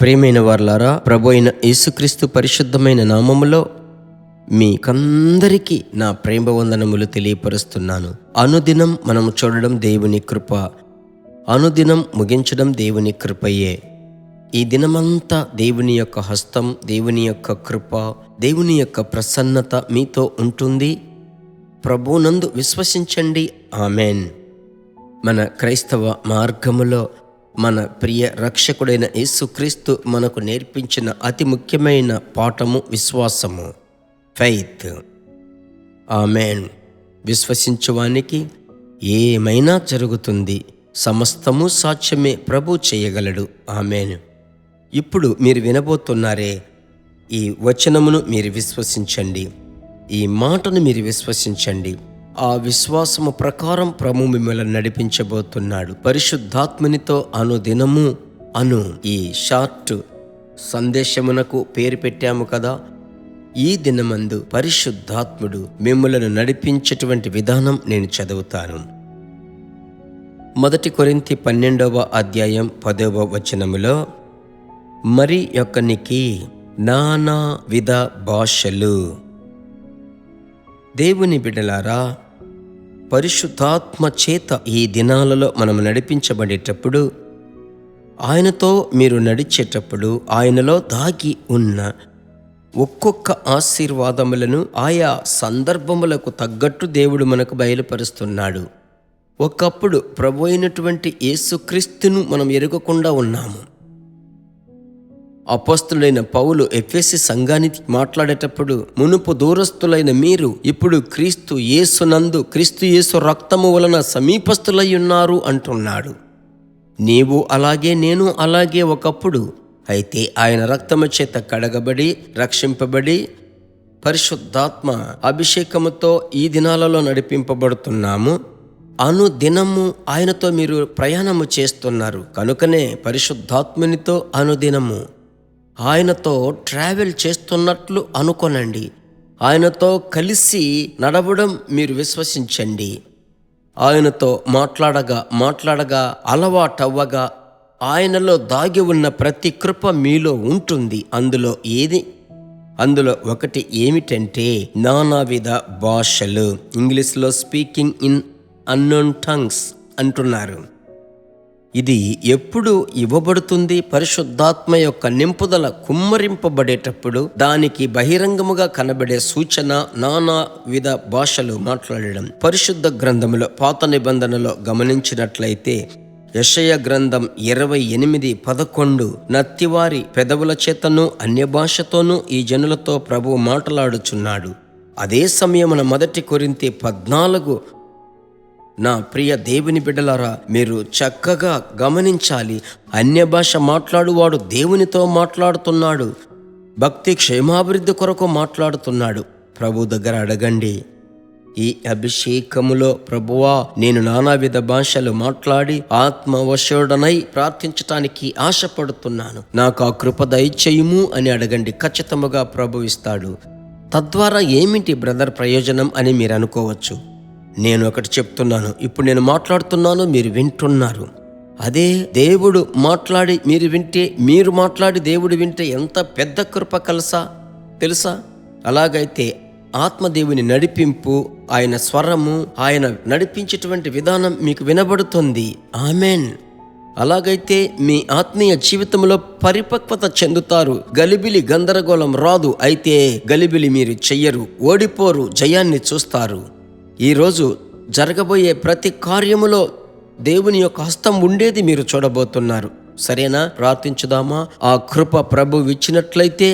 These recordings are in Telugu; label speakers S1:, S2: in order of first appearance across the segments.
S1: ప్రియమైన వారలారా, ప్రభు అయిన యేసుక్రీస్తు పరిశుద్ధమైన నామములో మీకందరికీ నా ప్రేమ వందనములు తెలియపరుస్తున్నాను. అనుదినం మనము చూడడం దేవుని కృప, అనుదినం ముగించడం దేవుని కృపయే. ఈ దినమంతా దేవుని యొక్క హస్తం, దేవుని యొక్క కృప, దేవుని యొక్క ప్రసన్నత మీతో ఉంటుంది. ప్రభువునందు విశ్వసించండి. ఆమెన్. మన క్రైస్తవ మార్గములో మన ప్రియ రక్షకుడైన యేసుక్రీస్తు మనకు నేర్పించిన అతి ముఖ్యమైన పాఠము విశ్వాసము, ఫెయిత్. ఆమెన్. విశ్వసించువానికి ఏమైనా జరుగుతుంది, సమస్తము సాధ్యమే, ప్రభు చేయగలడు. ఆమెన్. ఇప్పుడు మీరు వినబోతున్నారే ఈ వచనమును మీరు విశ్వసించండి, ఈ మాటను మీరు విశ్వసించండి. ఆ విశ్వాసము ప్రకారం ప్రభు మిమ్మల్ని నడిపించబోతున్నాడు. పరిశుద్ధాత్మనితో అనుదినము ఈ షార్ట్ సందేశమునకు పేరు పెట్టాము కదా. ఈ దినమందు పరిశుద్ధాత్ముడు మిమ్మలను నడిపించేటువంటి విధానం నేను చదువుతాను. 1 కొరింథీ 12వ అధ్యాయం 10వ వచనములో, మరి యొక్కనికి నానా విధ భాషలు. దేవుని బిడ్డలారా, పరిశుద్ధాత్మ చేత ఈ దినాలలో మనం నడిపించబడేటప్పుడు, ఆయనతో మీరు నడిచేటప్పుడు ఆయనలో దాగి ఉన్న ఒక్కొక్క ఆశీర్వాదములను ఆయా సందర్భములకు తగ్గట్టు దేవుడు మనకు బయలుపరుస్తున్నాడు. ఒకప్పుడు ప్రభు అయినటువంటి యేసుక్రీస్తును మనం ఎరుగకుండా ఉన్నాము. అపోస్తలుడైన పౌలు ఎఫెసీ సంఘానికి మాట్లాడేటప్పుడు, మునుపు దూరస్తులైన మీరు ఇప్పుడు క్రీస్తు యేసునందు, క్రీస్తు యేసు రక్తము వలన సమీపస్తులై ఉన్నారు అంటున్నాడు. నీవు అలాగే, నేను అలాగే ఒకప్పుడు. అయితే ఆయన రక్తము చేత కడగబడి రక్షింపబడి పరిశుద్ధాత్మ అభిషేకముతో ఈ దినాలలో నడిపింపబడుతున్నాము. అనుదినము ఆయనతో మీరు ప్రయాణము చేస్తున్నారు. కనుకనే పరిశుద్ధాత్మనితో అనుదినము ఆయనతో ట్రావెల్ చేస్తున్నట్లు అనుకొనండి. ఆయనతో కలిసి నడవడం మీరు విశ్వసించండి. ఆయనతో మాట్లాడగా అలవాటవ్వగా ఆయనలో దాగి ఉన్న ప్రతి కృప మీలో ఉంటుంది. అందులో ఒకటి ఏమిటంటే నానావిధ భాషలు. ఇంగ్లీష్లో స్పీకింగ్ ఇన్ అన్నోన్ టంగ్స్ అంటున్నారు. ఇది ఎప్పుడు ఇవ్వబడుతుంది? పరిశుద్ధాత్మ యొక్క నింపుదల కుమ్మరింపబడేటప్పుడు దానికి బహిరంగముగా కనబడే సూచన నానా విధ భాషలు మాట్లాడడం. పరిశుద్ధ గ్రంథములో పాత నిబంధనలో గమనించినట్లయితే యెషయా గ్రంథం 28:11, నత్తివారి పెదవుల చేతను అన్య భాషతోనూ ఈ జనులతో ప్రభువు మాట్లాడుచున్నాడు. అదే సమయమున 1 కొరింథీ 14, నా ప్రియ దేవుని బిడ్డలారా, మీరు చక్కగా గమనించాలి. అన్య భాష మాట్లాడువాడు దేవునితో మాట్లాడుతున్నాడు, భక్తి క్షేమాభివృద్ధి కొరకు మాట్లాడుతున్నాడు. ప్రభు దగ్గర అడగండి, ఈ అభిషేకములో ప్రభువా, నేను నానావిధ భాషలు మాట్లాడి ఆత్మవశుడనై ప్రార్థించటానికి ఆశపడుతున్నాను, నాకు ఆ కృప దయచేయుము అని అడగండి. ఖచ్చితముగా ప్రభు ఇస్తాడు. తద్వారా ఏమిటి బ్రదర్ ప్రయోజనం అని మీరు అనుకోవచ్చు. నేను ఒకటి చెప్తున్నాను, ఇప్పుడు నేను మాట్లాడుతున్నాను, మీరు వింటున్నారు. అదే దేవుడు మాట్లాడి మీరు వింటే, మీరు మాట్లాడి దేవుడు వింటే ఎంత పెద్ద కృప తెలుసా? అలాగైతే ఆత్మదేవుని నడిపింపు, ఆయన స్వరము, ఆయన నడిపించేటువంటి విధానం మీకు వినబడుతుంది. ఆమెన్. అలాగైతే మీ ఆత్మీయ జీవితంలో పరిపక్వత చెందుతారు. గలిబిలి గందరగోళం రాదు. అయితే గలిబిలి మీరు చెయ్యరు, ఓడిపోరు, జయాన్ని చూస్తారు. ఈరోజు జరగబోయే ప్రతి కార్యములో దేవుని యొక్క హస్తం ఉండేది మీరు చూడబోతున్నారు. సరేనా? ప్రార్థించుదామా? ఆ కృప ప్రభు ఇచ్చినట్లయితే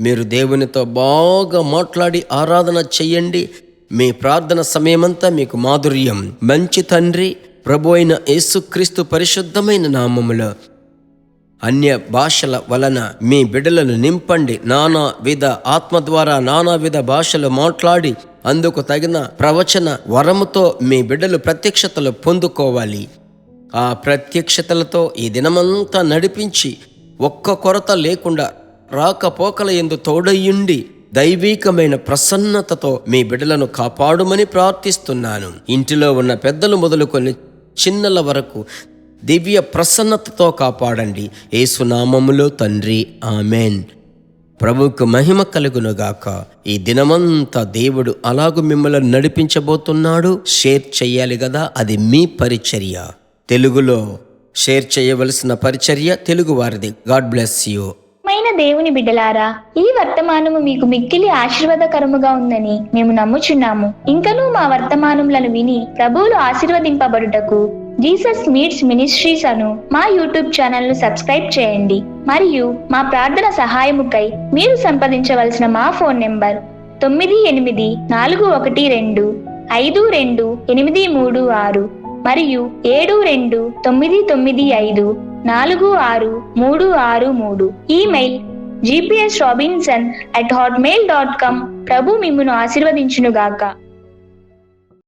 S1: మీరు దేవునితో బాగా మాట్లాడి ఆరాధన చెయ్యండి. మీ ప్రార్థన సమయమంతా మీకు మాధుర్యం. మంచి తండ్రి, ప్రభు అయిన యేసుక్రీస్తు పరిశుద్ధమైన నామములో అన్య భాషల వలన మీ బిడ్డలను నింపండి. నానా విధ ఆత్మ ద్వారా నానా విధ భాషలు మాట్లాడి అందుకు తగిన ప్రవచన వరముతో మీ బిడ్డలు ప్రత్యక్షతలు పొందుకోవాలి. ఆ ప్రత్యక్షతలతో ఈ దినమంతా నడిపించి ఒక్క కొరత లేకుండా రాకపోకల యందు తోడయ్యుండి దైవీకమైన ప్రసన్నతతో మీ బిడ్డలను కాపాడుమని ప్రార్థిస్తున్నాను. ఇంటిలో ఉన్న పెద్దలు మొదలుకొని చిన్నల వరకు దివ్య ప్రసన్నతతో కాపాడండి. యేసు నామములో తండ్రి, ఆమెన్. ప్రభువుకు మహిమ కలుగునుగాక. ఈ దినమంతా దేవుడు అలాగూ మిమ్మల్ని నడిపించబోతున్నాడు. షేర్ చెయ్యాలి కదా, అది మీ పరిచర్య. తెలుగులో షేర్ చేయవలసిన పరిచర్య తెలుగు వారిది. God bless you.
S2: దేవుని బిడ్డలారా, ఈ వర్తమానము మీకు మిక్కిలి ఆశీర్వాదకరముగా ఉందని మేము నమ్ముచున్నాము. ఇంకనూ మా వర్తమానములను విని ప్రభువులు ఆశీర్వదింపబడుటకు జీసస్ మీట్స్ మినిస్ట్రీస్ అను మా యూట్యూబ్ ఛానల్ ను సబ్స్క్రైబ్ చేయండి. మరియు మా ప్రార్థన సహాయముకై మీరు సంప్రదించవలసిన మా ఫోన్ నెంబర్ 9841525286 మరియు 72954636. Email gpsrobinson@hotmail.com. ప్రభు మిమ్మును ఆశీర్వదించునుగాక.